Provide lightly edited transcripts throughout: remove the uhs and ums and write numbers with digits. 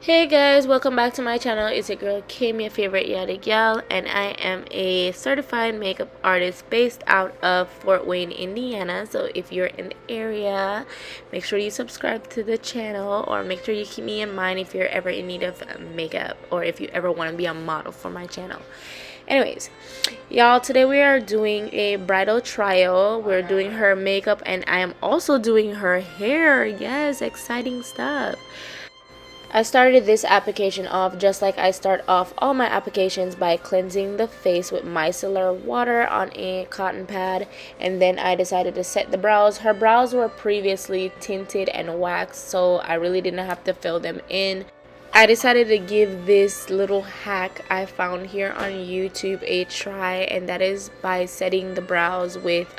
Hey guys, welcome back to my channel. It's your girl Kim, your favorite Yadi gal, and I am a certified makeup artist based out of Fort Wayne, Indiana. So if you're in the area, make sure you subscribe to the channel, or make sure you keep me in mind if you're ever in need of makeup, or if you ever want to be a model for my channel. Anyways, y'all, today we are doing a bridal trial. We're doing her makeup, and I am also doing her hair. Yes, exciting stuff. I started this application off just like I start off all my applications, by cleansing the face with micellar water on a cotton pad, and then I decided to set the brows. Her brows were previously tinted and waxed, so I really didn't have to fill them in. I decided to give this little hack I found here on YouTube a try, and that is by setting the brows with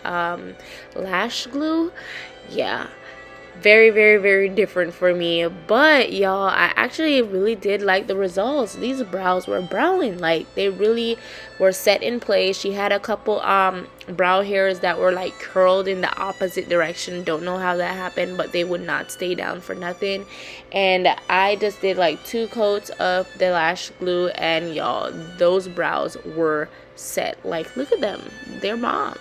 lash glue. Yeah, very different for me, but y'all, I actually really did like the results. These brows were browing, like they really were set in place. She had a couple brow hairs that were like curled in the opposite direction. Don't know how that happened, but they would not stay down for nothing. And I just did like 2 coats of the lash glue, and y'all, those brows were set. Like, look at them, they're bomb.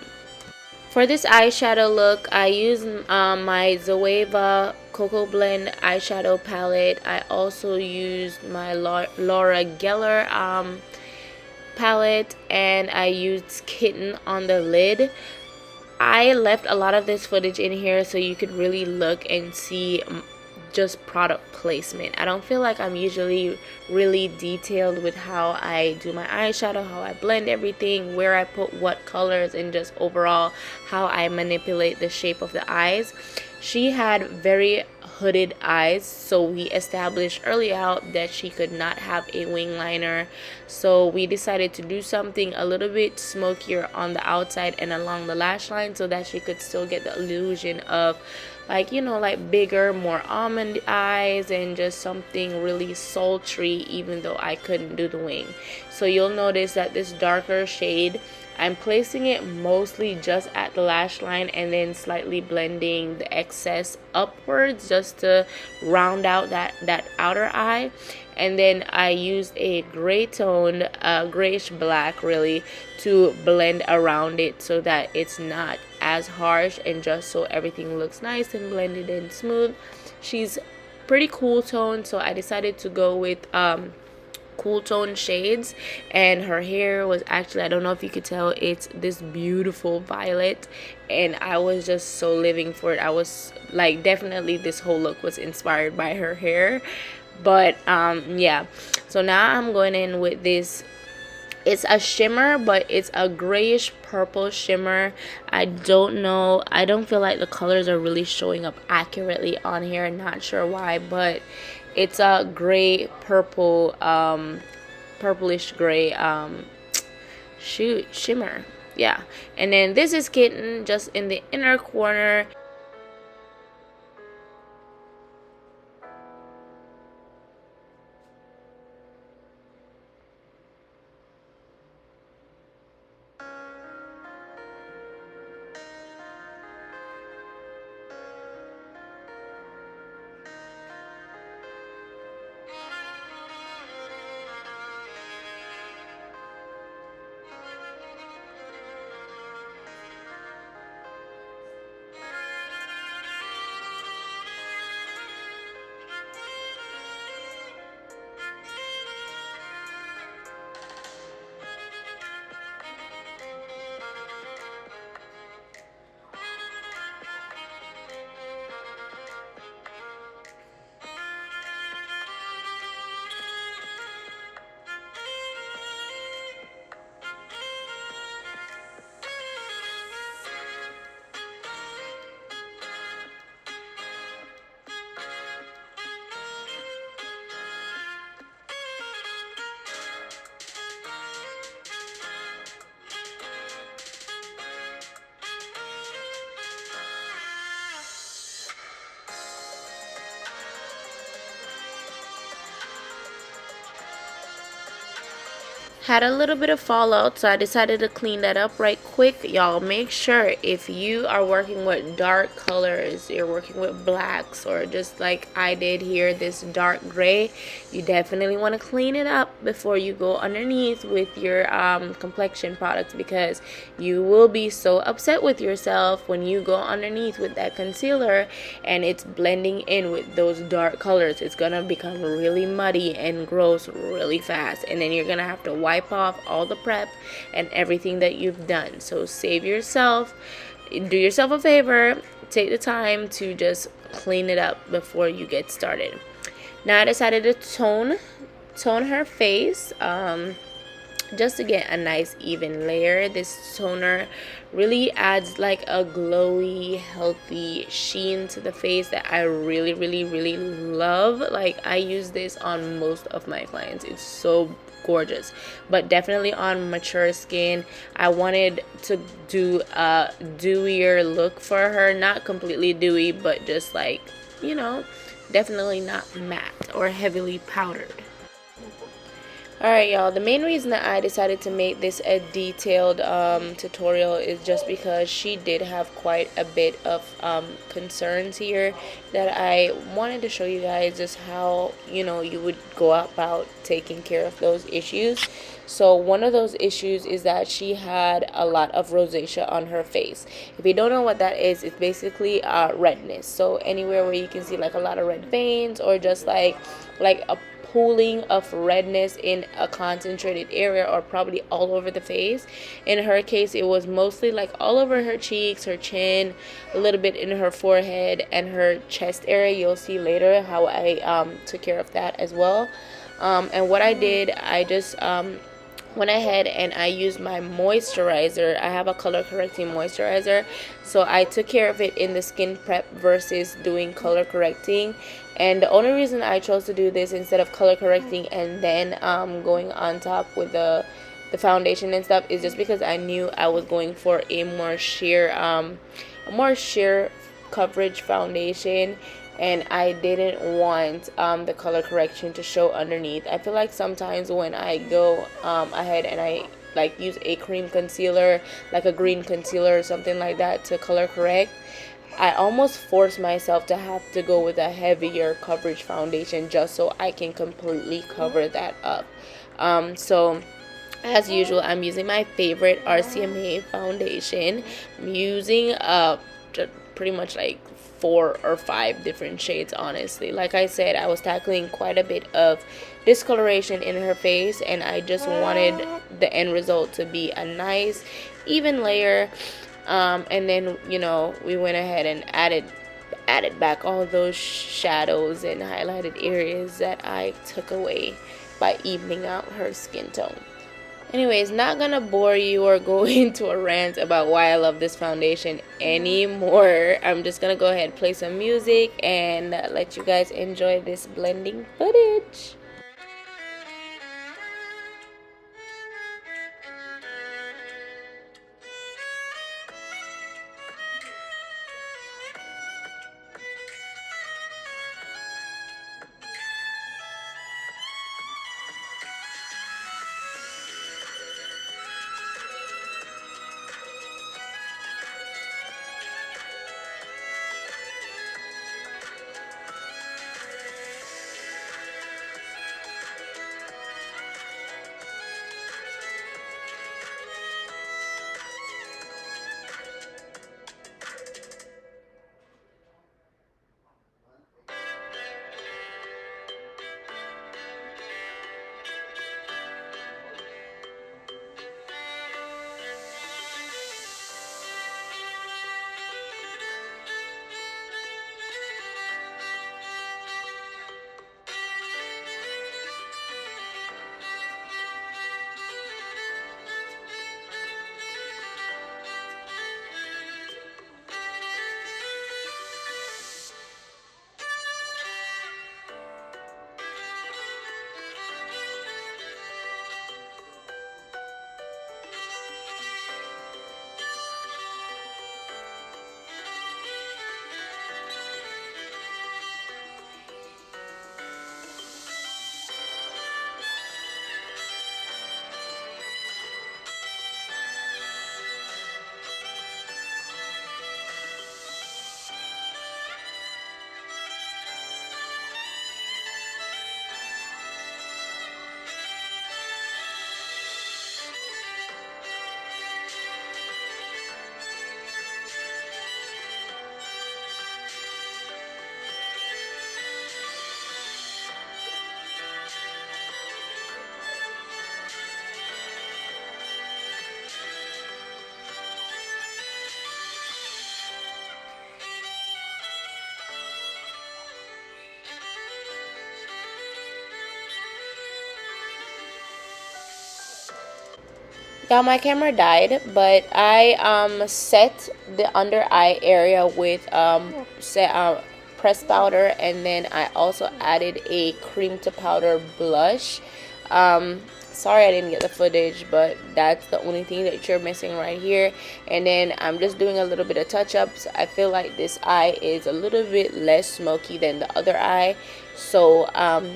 For this eyeshadow look, I used my Zoeva Cocoa Blend eyeshadow palette. I also used my Laura Geller palette, and I used Kitten on the lid. I left a lot of this footage in here so you could really look and see just product placement. I don't feel like I'm usually really detailed with how I do my eyeshadow, how I blend everything, where I put what colors, and just overall how I manipulate the shape of the eyes. She had very hooded eyes, so we established early out that she could not have a wing liner, so we decided to do something a little bit smokier on the outside and along the lash line, so that she could still get the illusion of, like, you know, like bigger, more almond eyes, and just something really sultry, even though I couldn't do the wing. So you'll notice that this darker shade, I'm placing it mostly just at the lash line, and then slightly blending the excess upwards just to round out that outer eye. And then I used a gray toned, grayish black really, to blend around it so that it's not as harsh, and just so everything looks nice and blended and smooth. She's pretty cool tone, so I decided to go with cool tone shades. And her hair was actually, I don't know if you could tell, it's this beautiful violet, and I was just so living for it. I was like, definitely this whole look was inspired by her hair. But yeah, so now I'm going in with this. It's a shimmer, but it's a grayish purple shimmer. I don't know, I don't feel like the colors are really showing up accurately on here. Not sure why, but it's a gray purple, purplish gray shimmer. Yeah. And then this is Kitten, just in the inner corner. Had a little bit of fallout, so I decided to clean that up right quick. Y'all, make sure if you are working with dark colors, you're working with blacks, or just like I did here, this dark gray, you definitely want to clean it up before you go underneath with your complexion products, because you will be so upset with yourself when you go underneath with that concealer and it's blending in with those dark colors. It's gonna become really muddy and gross really fast, and then you're gonna have to wipe off all the prep and everything that you've done. So save yourself, do yourself a favor, take the time to just clean it up before you get started. Now I decided to tone her face, just to get a nice even layer. This toner really adds like a glowy, healthy sheen to the face that I really love. Like, I use this on most of my clients. It's so gorgeous, but definitely on mature skin. I wanted to do a dewier look for her, not completely dewy, but just like, you know, definitely not matte or heavily powdered. Alright, y'all, the main reason that I decided to make this a detailed tutorial is just because she did have quite a bit of concerns here that I wanted to show you guys just how, you know, you would go about taking care of those issues. So one of those issues is that she had a lot of rosacea on her face. If you don't know what that is, it's basically redness. So anywhere where you can see like a lot of red veins, or just like a pooling of redness in a concentrated area, or probably all over the face. In her case, it was mostly like all over her cheeks, her chin, a little bit in her forehead and her chest area. You'll see later how I took care of that as well. And what I did, I just went ahead and I used my moisturizer. I have a color correcting moisturizer, so I took care of it in the skin prep versus doing color correcting. And the only reason I chose to do this instead of color correcting and then going on top with the foundation and stuff is just because I knew I was going for a more sheer coverage foundation, and I didn't want the color correction to show underneath. I feel like sometimes when I go ahead and I like use a cream concealer, like a green concealer or something like that, to color correct, I almost force myself to have to go with a heavier coverage foundation just so I can completely cover that up. So as usual, I'm using my favorite RCMA foundation. I'm using pretty much like 4 or 5 different shades, honestly. Like I said, I was tackling quite a bit of discoloration in her face, and I just wanted the end result to be a nice even layer. And then, you know, we went ahead and added back all those shadows and highlighted areas that I took away by evening out her skin tone. Anyways, not gonna bore you or go into a rant about why I love this foundation anymore. I'm just gonna go ahead and play some music and let you guys enjoy this blending footage. Yeah, my camera died, but I set the under eye area with pressed powder, and then I also added a cream to powder blush. Sorry I didn't get the footage, but that's the only thing that you're missing right here. And then I'm just doing a little bit of touch-ups. I feel like this eye is a little bit less smoky than the other eye, so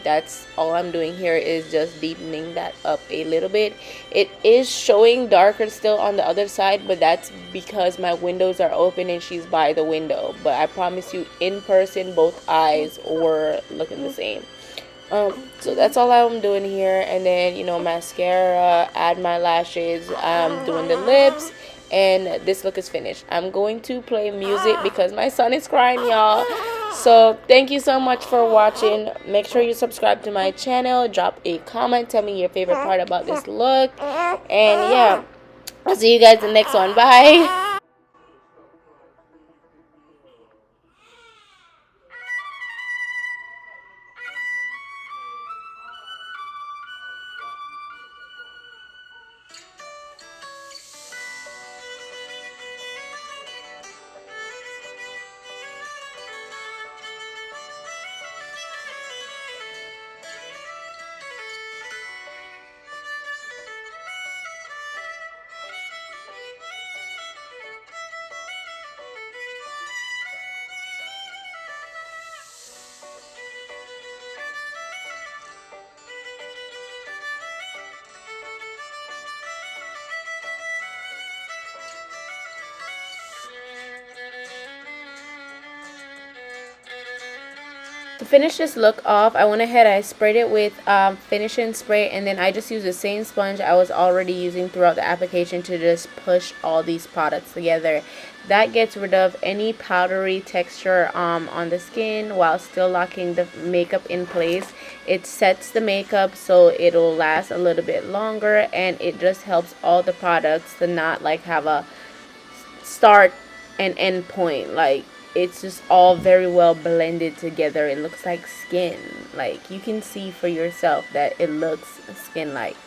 that's all I'm doing here, is just deepening that up a little bit. It is showing darker still on the other side, but that's because my windows are open and she's by the window. But I promise you, in person, both eyes were looking the same. So that's all I'm doing here. And then, you know, mascara, add my lashes, doing the lips, and this look is finished. I'm going to play music because my son is crying, y'all. So thank you so much for watching. Make sure you subscribe to my channel, drop a comment, tell me your favorite part about this look, and yeah, I'll see you guys in the next one. Bye. To finish this look off, I went ahead, I sprayed it with finishing spray, and then I just used the same sponge I was already using throughout the application to just push all these products together. That gets rid of any powdery texture on the skin while still locking the makeup in place. It sets the makeup so it'll last a little bit longer, and it just helps all the products to not like have a start and end point. Like, it's just all very well blended together. It looks like skin. Like, you can see for yourself that it looks skin like.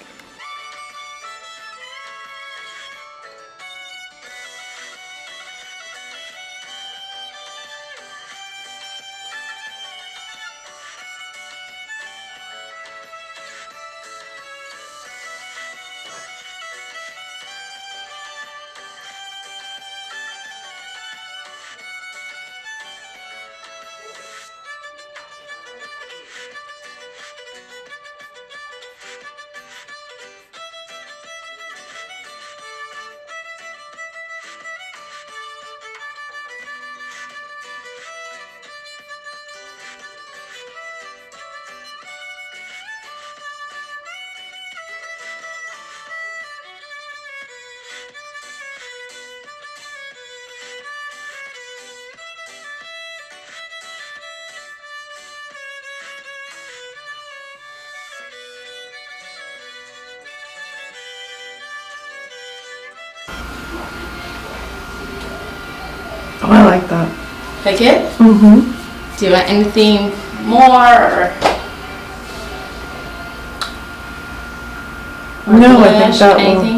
Oh, I like that. Like it? Mm-hmm. Do you want anything more? No, I think that will. Anything?